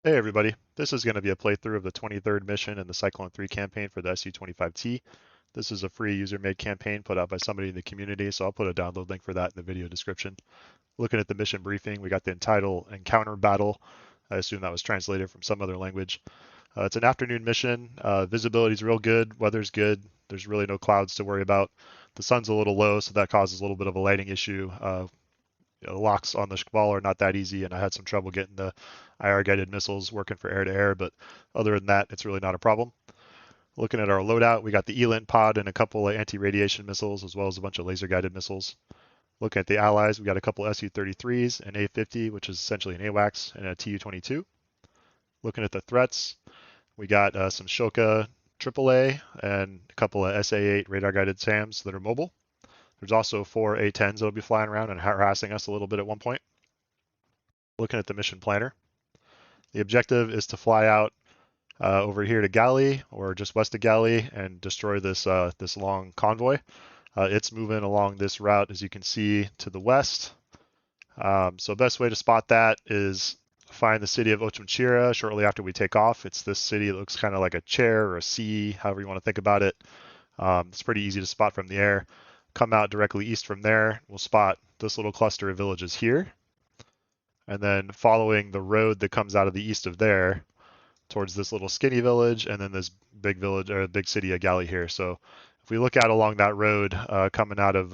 Hey everybody, this is going to be a playthrough of the 23rd mission in the Cyclone 3 campaign for the Su-25T. This is a free user-made campaign put out by somebody in the community, so I'll put a download link for that in the video description. Looking at the mission briefing, we got the entitled Encounter Battle. I assume that was translated from some other language. It's an afternoon mission. Visibility's real good, weather's good. There's really no clouds to worry about. The sun's a little low, so that causes a little bit of a lighting issue. Locks on the Shkval are not that easy, and I had some trouble getting the IR guided missiles working for air to air, but other than that, it's really not a problem. Looking at our loadout, we got the ELINT pod and a couple of anti-radiation missiles, as well as a bunch of laser guided missiles. Looking at the allies, we got a couple Su-33s, an A-50, which is essentially an AWACS, and a Tu-22. Looking at the threats, we got some Shoka AAA and a couple of SA-8 radar guided SAMs that are mobile. There's also 4 A-10s that'll be flying around and harassing us a little bit at one point. Looking at the mission planner, the objective is to fly out over here to Gali or just west of Gali and destroy this this long convoy. It's moving along this route, as you can see, to the west. So best way to spot that is find the city of Ochumchira shortly after we take off. It's this city that looks kind of like a chair or a C, however you want to think about it. It's pretty easy to spot from the air. Come out directly east from there, we'll spot this little cluster of villages here. And then following the road that comes out of the east of there towards this little skinny village and then this big village or big city of Gali here. So if we look out along that road coming out of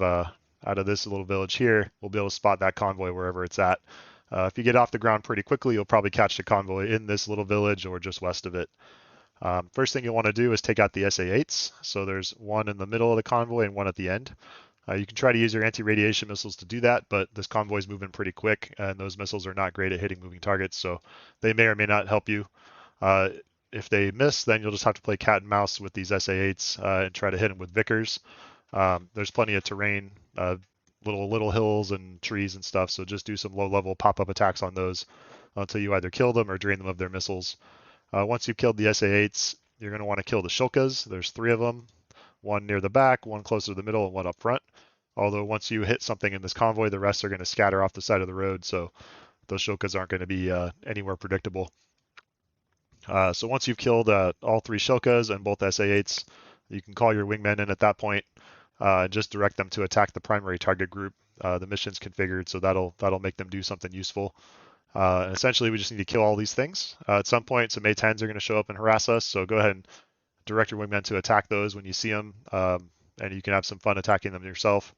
this little village here, we'll be able to spot that convoy wherever it's at. If you get off the ground pretty quickly, you'll probably catch the convoy in this little village or just west of it. First thing you'll want to do is take out the SA-8s. So there's one in the middle of the convoy and one at the end. You can try to use your anti-radiation missiles to do that, but this convoy is moving pretty quick, and those missiles are not great at hitting moving targets, so they may or may not help you. If they miss, then you'll just have to play cat and mouse with these SA-8s and try to hit them with Vickers. There's plenty of terrain, little hills and trees and stuff, so just do some low-level pop-up attacks on those until you either kill them or drain them of their missiles. Once you've killed the SA-8s, you're going to want to kill the Shulkas. There's 3 of them, one near the back, one closer to the middle, and one up front. Although once you hit something in this convoy, the rest are going to scatter off the side of the road, so those Shulkas aren't going to be anywhere predictable. So once you've killed all 3 Shulkas and both SA-8s, you can call your wingmen in at that point and just direct them to attack the primary target group. The mission's configured, so that'll make them do something useful. And essentially, we just need to kill all these things. At some point, some A-10s are going to show up and harass us, so go ahead and direct your wingmen to attack those when you see them, and you can have some fun attacking them yourself.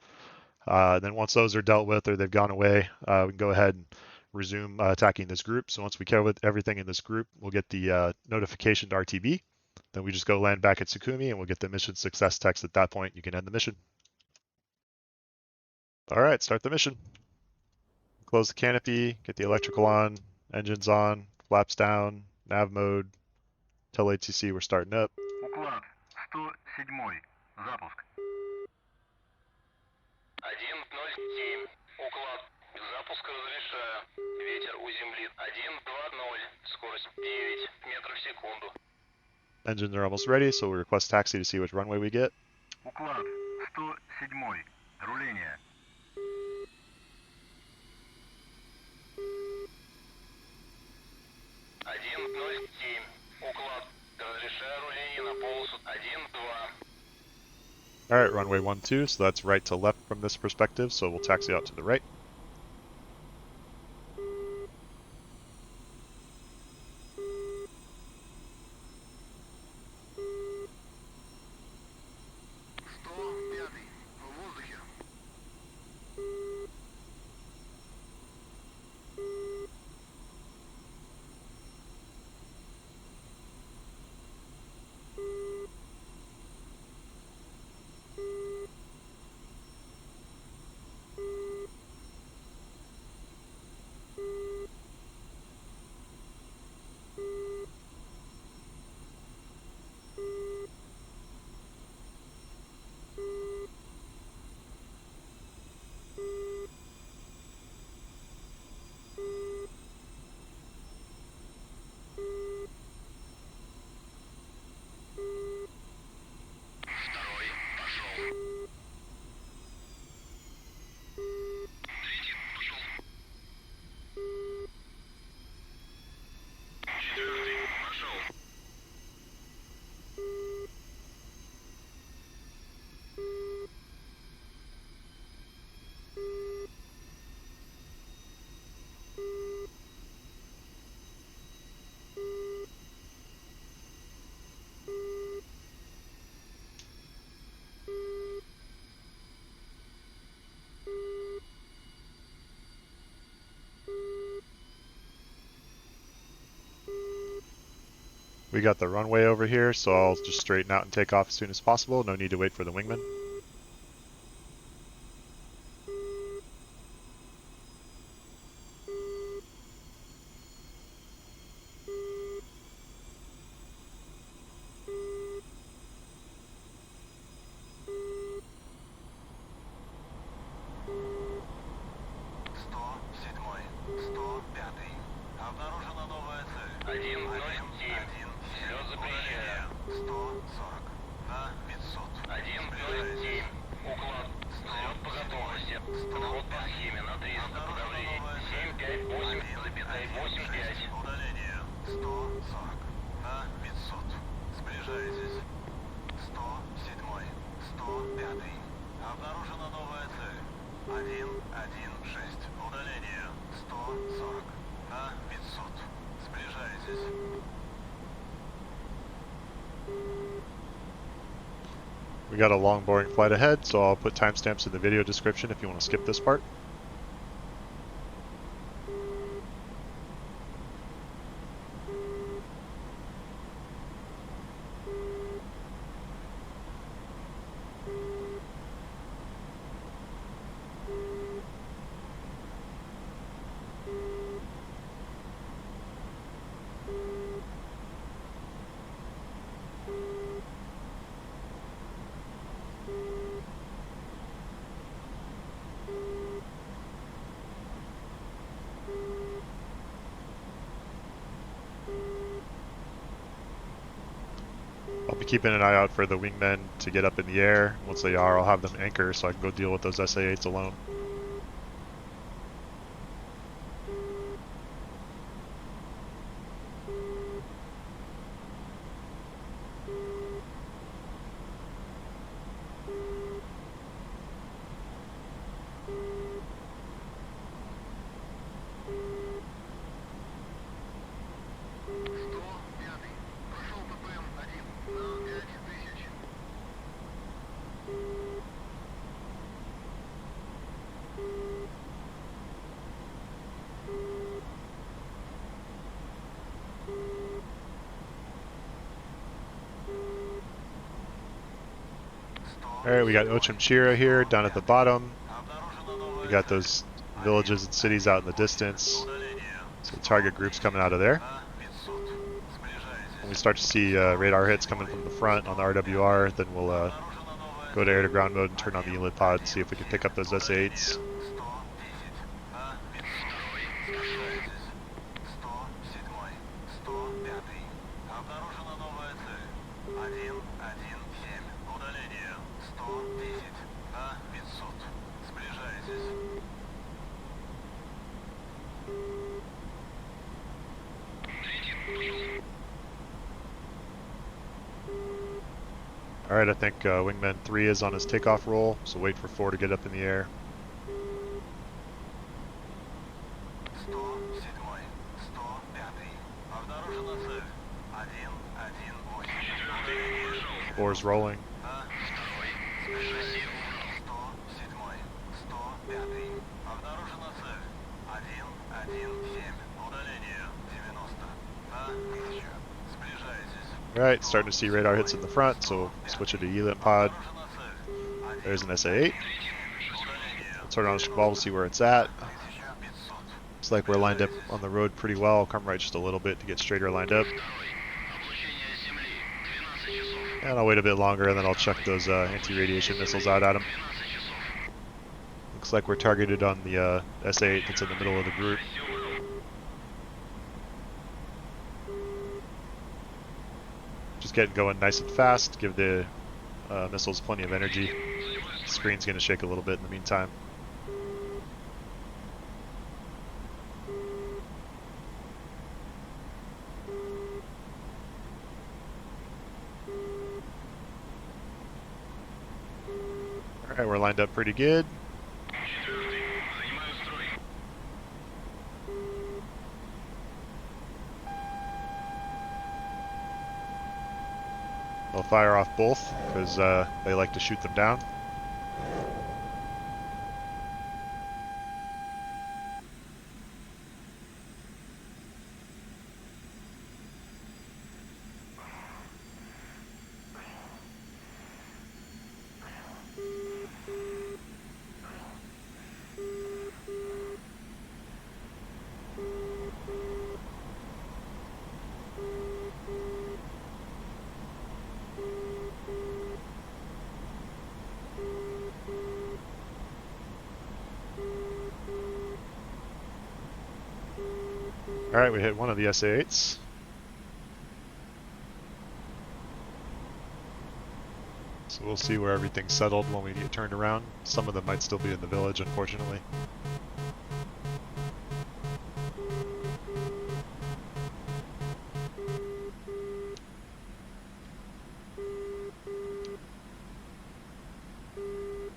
Then once those are dealt with or they've gone away, we can go ahead and resume attacking this group. So once we kill everything in this group, we'll get the notification to RTB. Then we just go land back at Sukumi and we'll get the mission success text at that point. You can end the mission. All right, start the mission. Close the canopy, get the electrical on, engines on, flaps down, nav mode, tell ATC we're starting up. Уклад 107. Запуск. 107. Уклад. Запуск разрешаю. Ветер у земли 120. Скорость 9 метров в секунду. Engines are almost ready, so we'll request taxi to see which runway we get. Уклад 107. Руление. 107. Уклад. Разрешаю руление на полосу 1-2. All right, runway 12, so that's right to left from this perspective, so we'll taxi out to the right. We got the runway over here, so I'll just straighten out and take off as soon as possible. No need to wait for the wingman. We got a long, boring flight ahead, so I'll put timestamps in the video description if you want to skip this part. I'll be keeping an eye out for the wingmen to get up in the air. Once they are, I'll have them anchor so I can go deal with those SA-8s alone. Alright, we got Ochimchira here down at the bottom. We got those villages and cities out in the distance. So target groups coming out of there. When we start to see radar hits coming from the front on the RWR, then we'll go to air-to-ground mode and turn on the unit pod and see if we can pick up those SA-8s. Alright, I think Wingman 3 is on his takeoff roll, so wait for 4 to get up in the air. Four's rolling. Alright, starting to see radar hits in the front, so switch it to unit pod. There's an SA-8. Turn on the ball to see where it's at. Looks like we're lined up on the road pretty well. I'll come right just a little bit to get straighter lined up. And I'll wait a bit longer and then I'll chuck those anti-radiation missiles out at him. Looks like we're targeted on the SA-8 that's in the middle of the group. Just getting going nice and fast, give the missiles plenty of energy. The screen's going to shake a little bit in the meantime. Alright, we're lined up pretty good. They'll fire off both because they like to shoot them down. Alright, we hit one of the SA-8s. So we'll see where everything's settled when we get turned around. Some of them might still be in the village, unfortunately.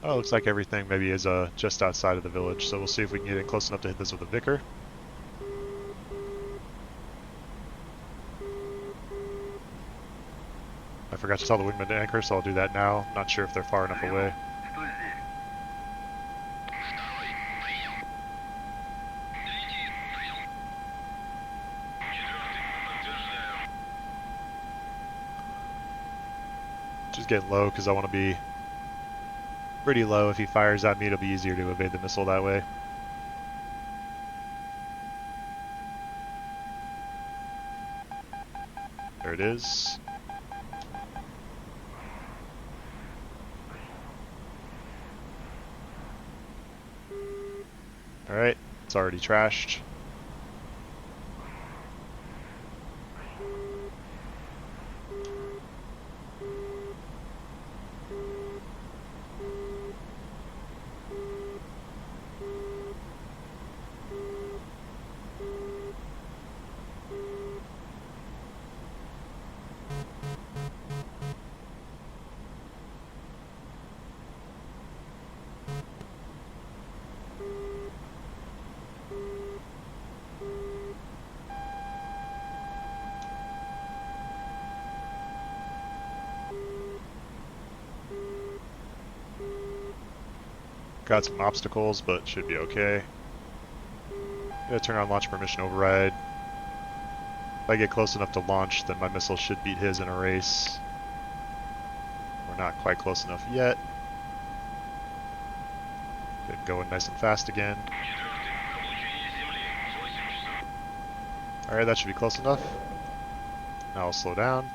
Oh, looks like everything maybe is just outside of the village, so we'll see if we can get in close enough to hit this with a Vicar. I forgot to tell the wingman to anchor, so I'll do that now. Not sure if they're far enough away. Just getting low because I want to be pretty low. If he fires at me, it'll be easier to evade the missile that way. There it is. Alright, it's already trashed. Got some obstacles, but should be okay. Gonna turn on launch permission override. If I get close enough to launch, then my missile should beat his in a race. We're not quite close enough yet. Get going nice and fast again. Alright, that should be close enough. Now I'll slow down.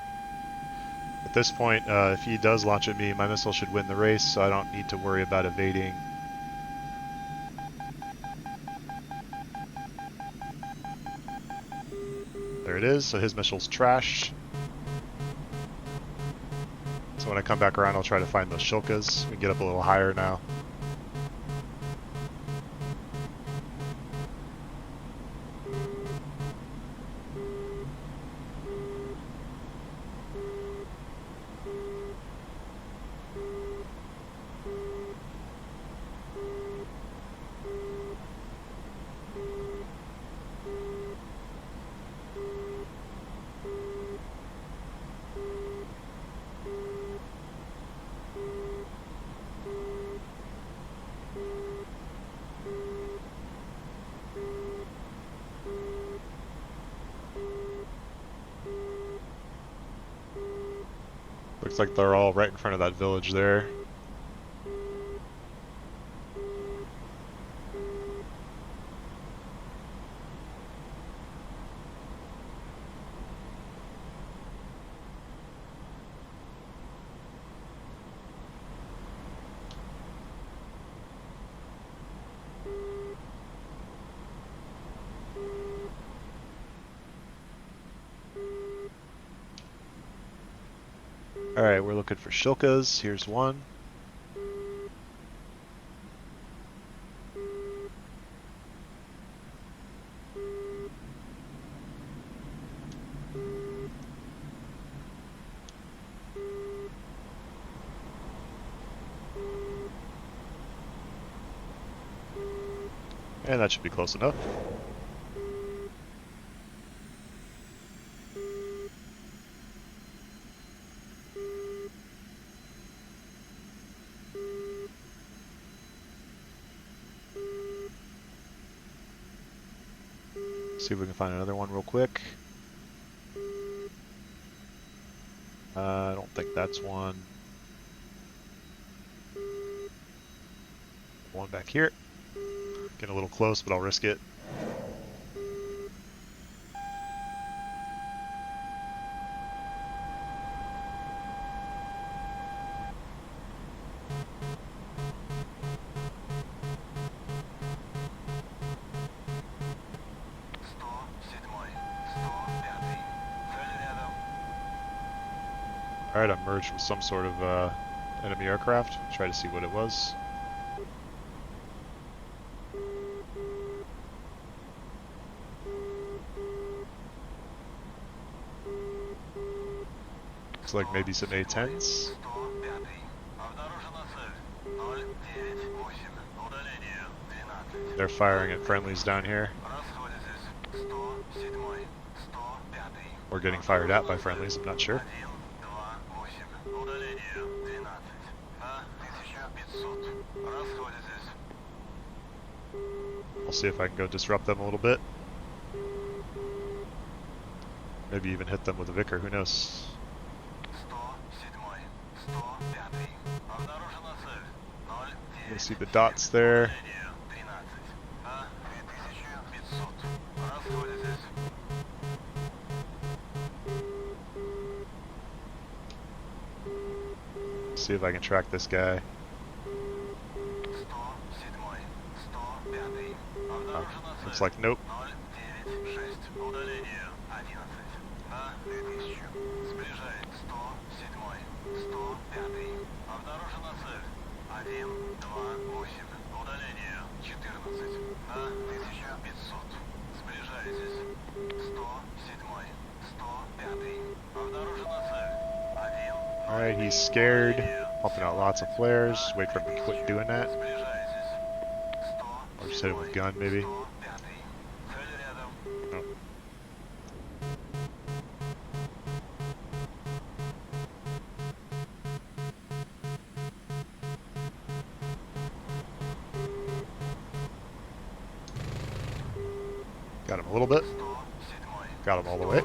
At this point, if he does launch at me, my missile should win the race, so I don't need to worry about evading. There it is, so his missile's trashed. So when I come back around, I'll try to find those shulkas. We can get up a little higher now. Looks like they're all right in front of that village there. Alright, we're looking for shulkas. Here's one. And that should be close enough. See if we can find another one real quick. I don't think that's one. One back here. Getting a little close, but I'll risk it. Alright, I'm merged with some sort of enemy aircraft. Try to see what it was. Looks like maybe some A-10s. They're firing at friendlies down here. Or getting fired at by friendlies, I'm not sure. I'll see if I can go disrupt them a little bit. Maybe even hit them with a Vicar, who knows. You see the dots there. See if I can track this guy. Looks like nope. Alright, he's scared. Pumping out lots of flares. Wait for him to quit doing that. Or just hit him with a gun, maybe. Nope. Got him a little bit. Got him all the way.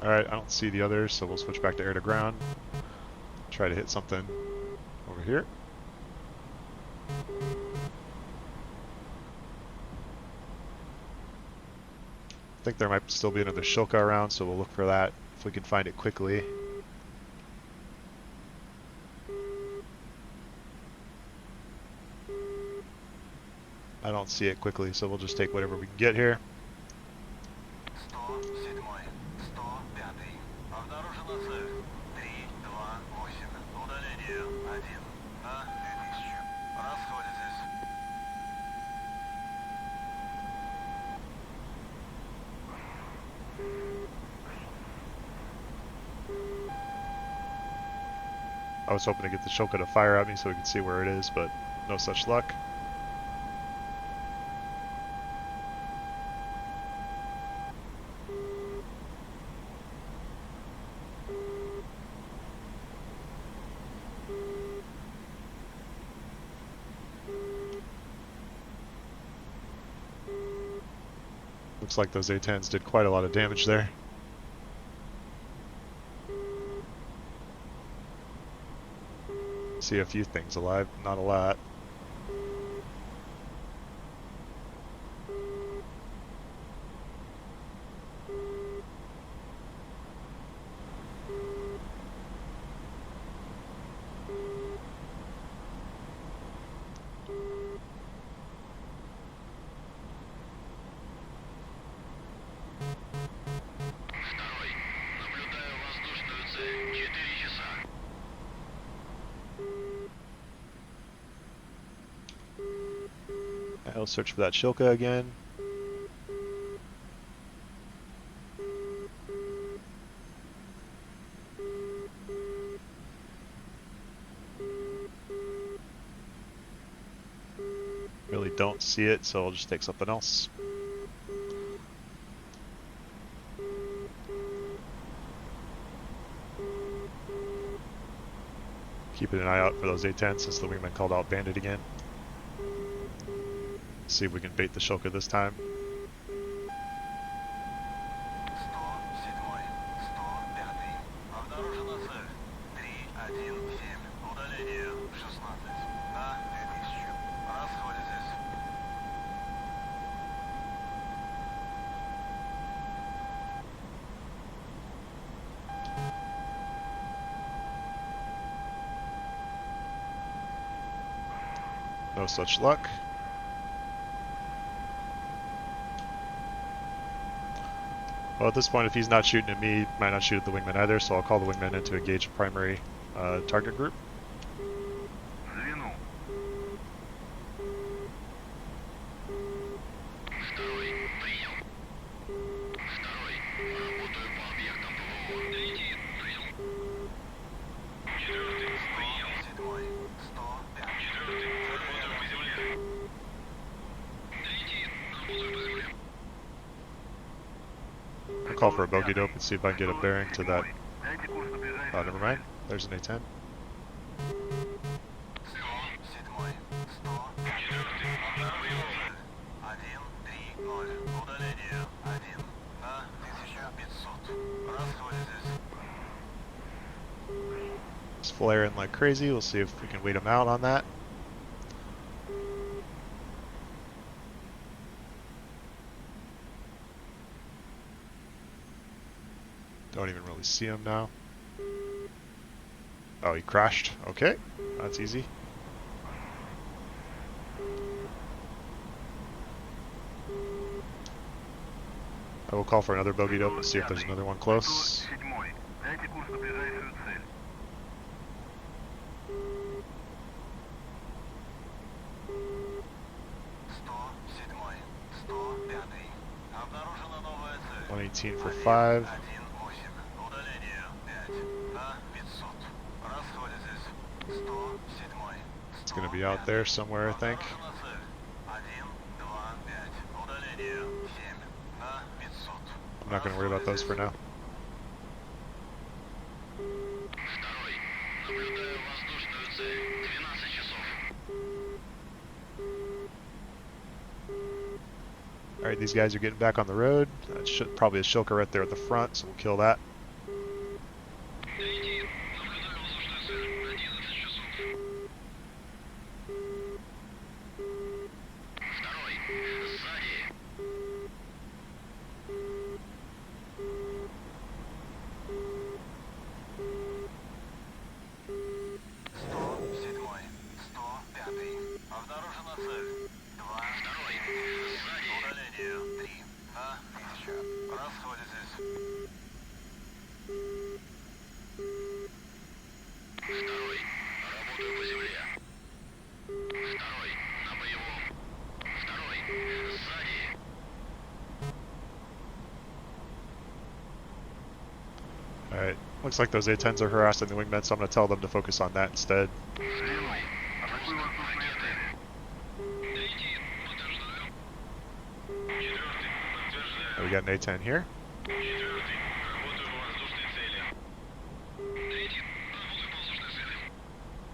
Alright, I don't see the others, so we'll switch back to air to ground. Try to hit something over here. I think there might still be another Shilka around, so we'll look for that if we can find it quickly. I don't see it quickly, so we'll just take whatever we can get here. I was hoping to get the Shilka to fire at me so we could see where it is, but no such luck. Looks like those A-10s did quite a lot of damage there. See a few things alive, not a lot. I'll search for that Shilka again. Really don't see it, so I'll just take something else. Keeping an eye out for those A-10s since the wingman called out bandit again. See if we can bait the Shilka this time. No such luck. Well, at this point, if he's not shooting at me, he might not shoot at the wingman either, so I'll call the wingman in to engage a primary target group. I'll call for a bogey dope and see if I can get a bearing to that. Oh, never mind. There's an A10. Just flaring like crazy. We'll see if we can wait him out on that. Don't even really see him now. Oh, he crashed. Okay, that's easy. I will call for another bogey dope and see if there's another one close. $118 for 5. It's going to be out there somewhere, I think. I'm not going to worry about those for now. Alright, these guys are getting back on the road. Probably a shilker right there at the front, so we'll kill that. Alright, looks like those A-10s are harassing the wingmen, so I'm going to tell them to focus on that instead. Oh, we got an A-10 here.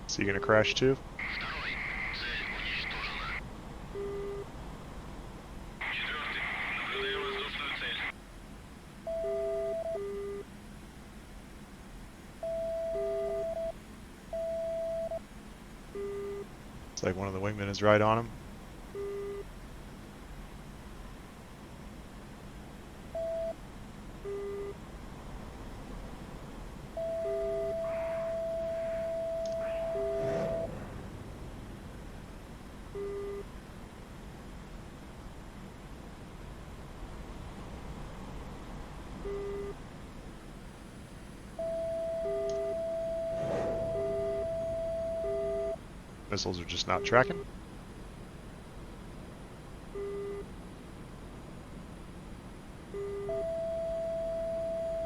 So you going to crash too? It's like one of the wingmen is right on him. Missiles are just not tracking.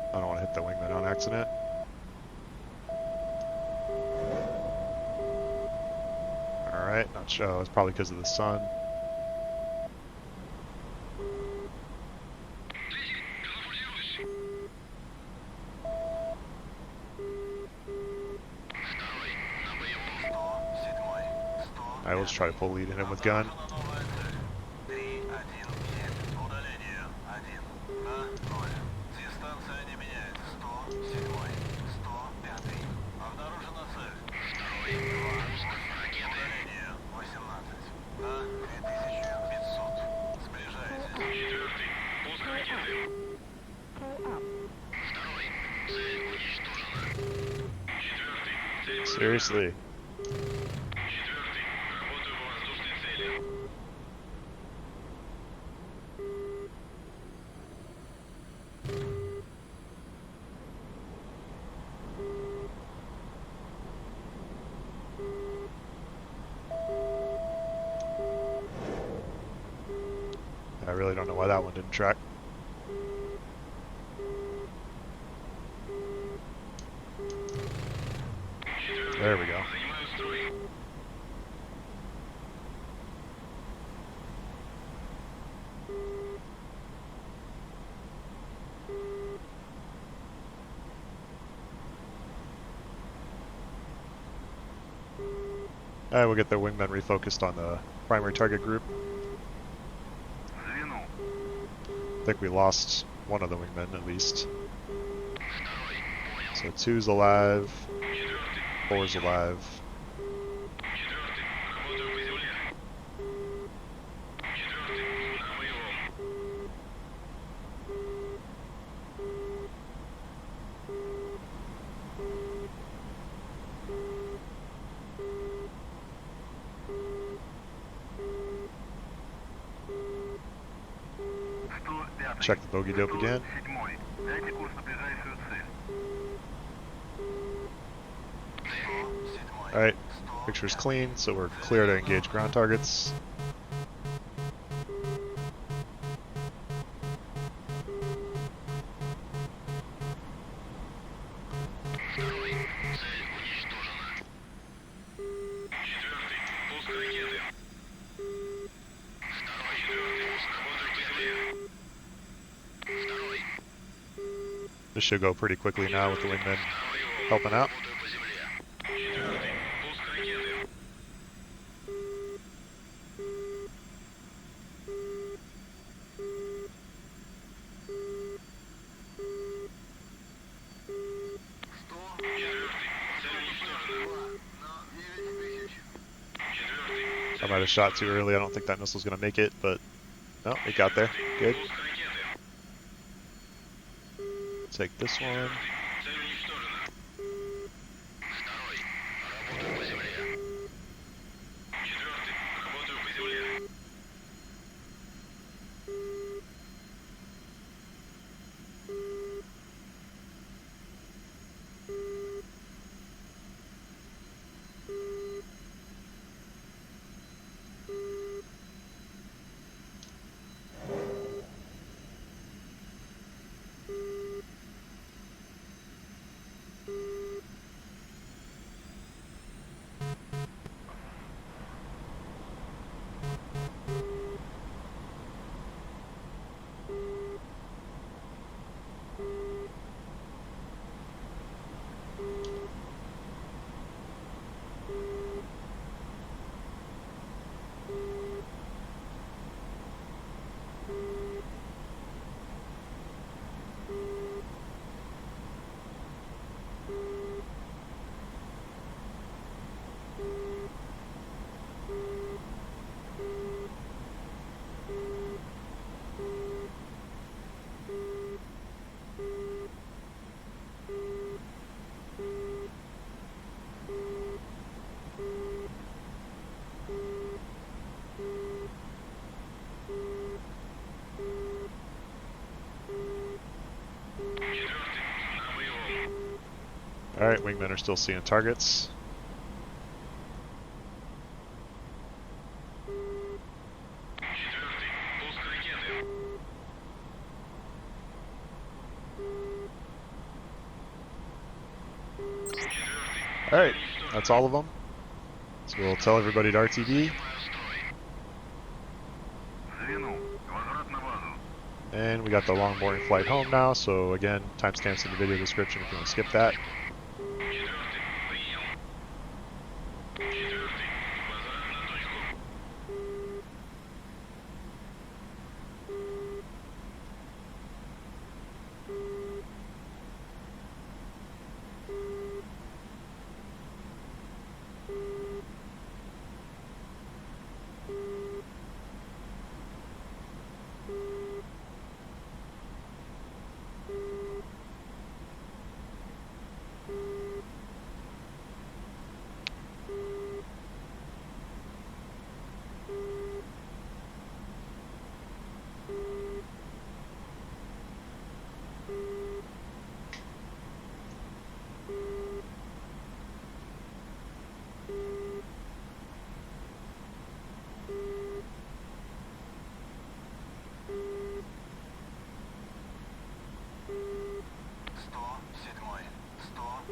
I don't want to hit the wingman on accident. Alright, not sure. Oh, it's probably because of the sun. Alright, let's try to pull lead in him with gun. Seriously. I really don't know why that one didn't track. There we go. And we'll get the wingmen refocused on the primary target group. I think we lost one of the wingmen at least. So 2's alive, 4's alive. Check the bogey dope again. Alright, picture's clean, so we're clear to engage ground targets. This should go pretty quickly now with the wingmen helping out. I might have shot too early. I don't think that missile's going to make it, but no, it got there. Good. Take this one. Alright, wingmen are still seeing targets. Alright, that's all of them. So we'll tell everybody to RTD. And we got the long boring flight home now, so again, timestamps in the video description if you want to skip that.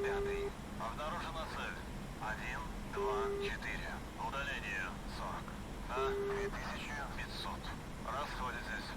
Пятый. Обнаружена цель. 1, 2, 4. Удаление 40. На 2500. Расходитесь.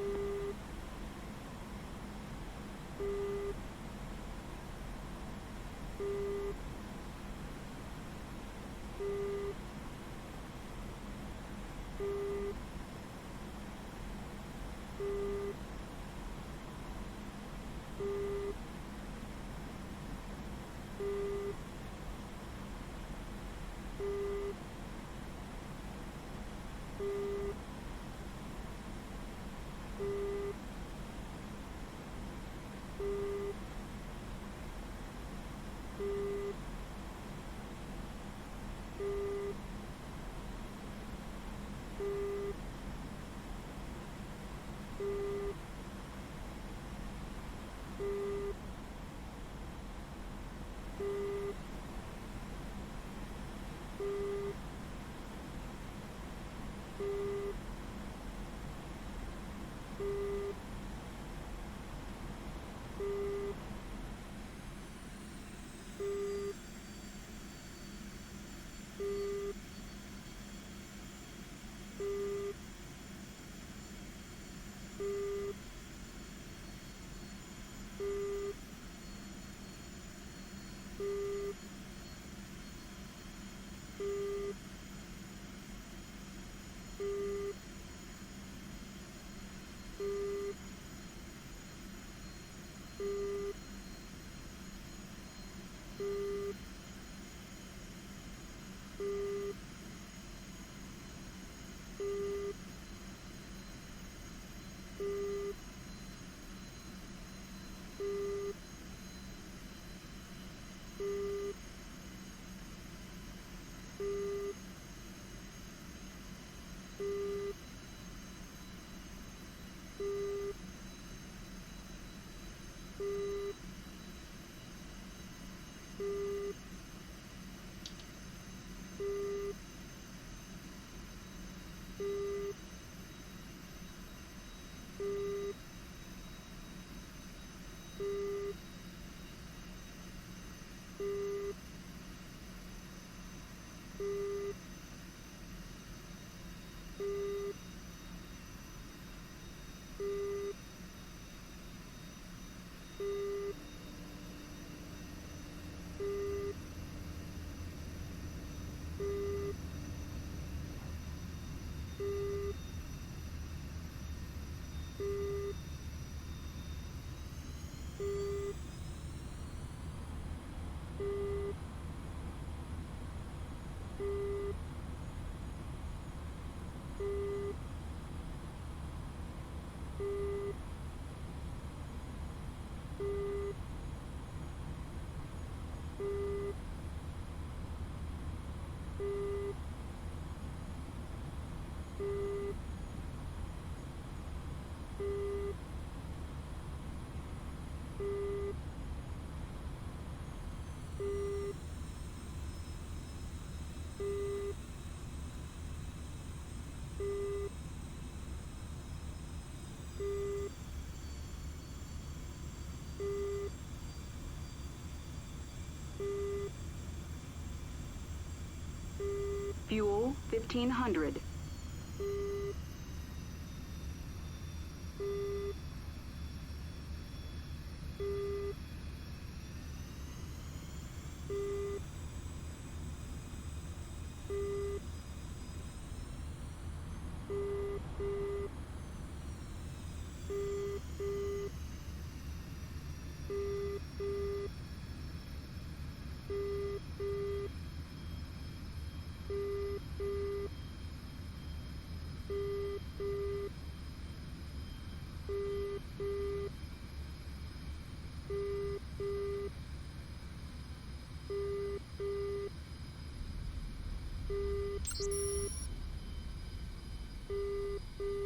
Fuel 1500.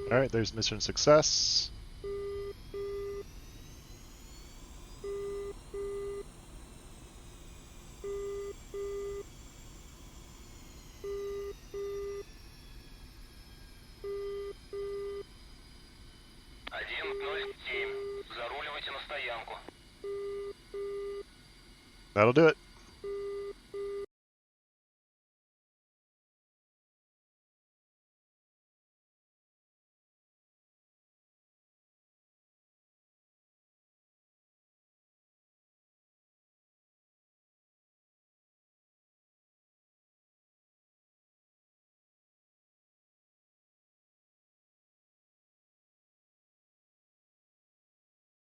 All right, there's mission success. That'll do it.